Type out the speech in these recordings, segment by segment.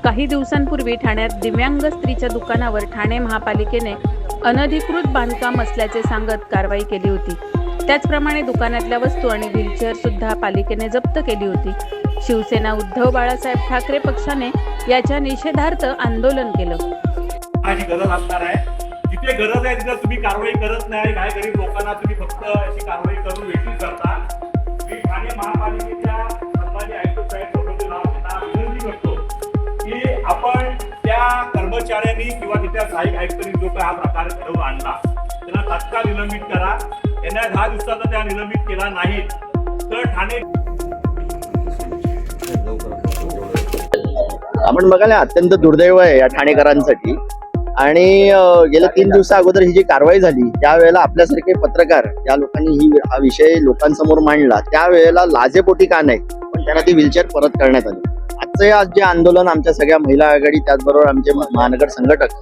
काही दिवसांपूर्वी ठाण्यात दिव्यांग स्त्रीच्या दुकानावर ठाणे महापालिकेने अनधिकृत बांधकाम असल्याचे सांगत कारवाई केली होती। त्याचप्रमाणे दुकानातल्या वस्तू आणि व्हीलचेअर सुद्धा पालिकेने जप्त केली होती। शिवसेना उद्धव बाळासाहेब ठाकरे पक्षाने याच्या निषेधार्थ आंदोलन केलं। आणि गरज असणार आहे, जिथे गरज आहे तिथे तुम्ही कारवाई करत नाही। काय गरीब लोकांना तुम्ही फक्त अशी कारवाई करून वेगळी करता। मी ठाणे महापालिकेच्या सन्माननीय आयुक्त साहेब यांना विनंती करतो की आपण त्या कर्मचाऱ्यांनी किंवा तिथल्या सहाय्यक आयुक्तांनी जो काही हा प्रकार घडवून आणला त्यांना तात्काळ निलंबित करा। त्यांना 10 दिवसात त्या निलंबित केला नाही तर ठाणे आपण बघायला अत्यंत दुर्दैव आहे या ठाणेकरांसाठी। आणि गेल्या 3 दिवसा अगोदर ही जी कारवाई झाली त्यावेळेला आपल्यासारखे पत्रकार या लोकांनी हा विषय लोकांसमोर मांडला, त्यावेळेला लाजेपोटी का नाही पण त्यांना ती व्हीलचेअर परत करण्यात आली। आजचे आज जे आंदोलन आमच्या सगळ्या महिला आघाडी त्याचबरोबर आमचे महानगर संघटक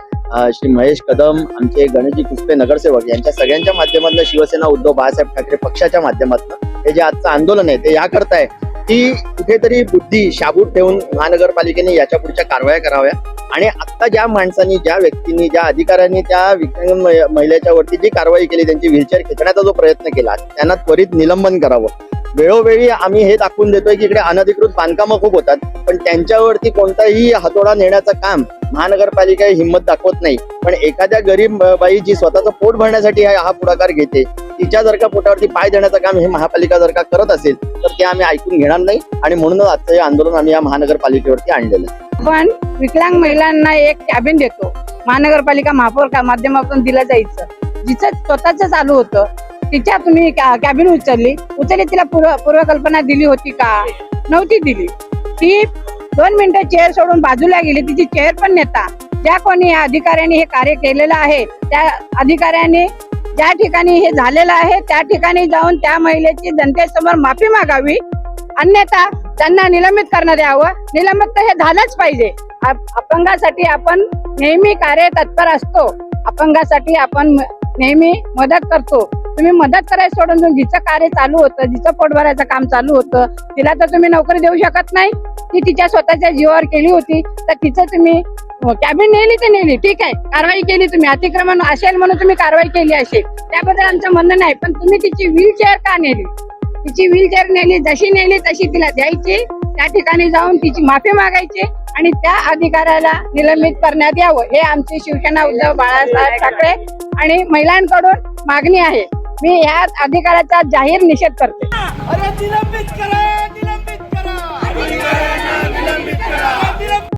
श्री महेश कदम, आमचे गणेशजी कुस्ते नगरसेवक यांच्या सगळ्यांच्या माध्यमातून शिवसेना उद्धव बाळासाहेब ठाकरे पक्षाच्या माध्यमातून हे जे आजचं आंदोलन आहे ते याकरता आहे की कुठेतरी बुद्धी शाबूत ठेवून महानगरपालिकेने याच्या पुढच्या कारवाया कराव्या आणि आता ज्या माणसांनी, ज्या व्यक्तींनी, ज्या अधिकाऱ्यांनी त्या विकलांग महिलेच्या वरती जी कारवाई केली, त्यांची व्हीलचेअर खेचण्याचा जो प्रयत्न केला त्यांना त्वरित निलंबन करावं। वेळोवेळी आम्ही हे दाखवून देतोय की इकडे अनधिकृत बांधकामं खूप होतात पण त्यांच्यावरती कोणताही हातोडा नेण्याचं काम महानगरपालिका हिंमत दाखवत नाही। पण एखाद्या गरीब बाई जी स्वतःचं पोट भरण्यासाठी हा पुढाकार घेते, तिच्या जर का पोटावरती पाय देण्याचं काम हे महापालिका जर का करत असेल तर ते आम्ही ऐकून घेणार नाही आणि म्हणूनच आजचं हे आंदोलन आम्ही या महानगरपालिकेवरती आणलेलं आहे। पण विकलांग महिलांना एक कॅबिन देतो, महानगरपालिका महापौर माध्यमातून दिलं जायचं, जिचं स्वतःच चालू होतं तिच्या तुम्ही कॅबिन उचलली तिला पूर्वकल्पना दिली होती का? नव्हती दिली। ती 2 मिनिटं चेअर सोडून बाजूला गेली, तिची चेअर पण नेता ज्या कोणी अधिकाऱ्यांनी हे कार्य केलेलं आहे त्या अधिकाऱ्यांनी ज्या ठिकाणी हे झालेलं आहे त्या ठिकाणी जाऊन त्या महिलेची जनतेसमोर माफी मागावी, अन्यथा त्यांना निलंबित करण्यात यावं। निलंबित तर हे झालंच पाहिजे। अपंगासाठी आपण नेहमी कार्य तत्पर असतो, अपंगासाठी आपण नेहमी मदत करतो। तुम्ही मदत करायला सोडून जिचं कार्य चालू होतं, जिचं पोट भरायचं काम चालू होतं, तिला तर तुम्ही नोकरी देऊ शकत नाही। ती तिच्या स्वतःच्या जीवावर केली होती तर तिचं तुम्ही कॅबिन नेली तर नेली, ठीक आहे, कारवाई केली, तुम्ही अतिक्रमण असेल म्हणून तुम्ही कारवाई केली असेल, त्याबद्दल आमचं म्हणणं नाही। पण तुम्ही तिची व्हीलचेअर का नेली? तिची व्हीलचेअर नेली, जशी नेली तशी तिला द्यायची, त्या ठिकाणी जाऊन तिची माफी मागायची आणि त्या अधिकाऱ्याला निलंबित करण्यात यावं, हे आमची शिवसेना उद्धव बाळासाहेब ठाकरे आणि महिलांकडून मागणी आहे। मी या अधिकाऱ्याचा जाहीर निषेध करते। अरे निलंबित करा, निलंबित करा।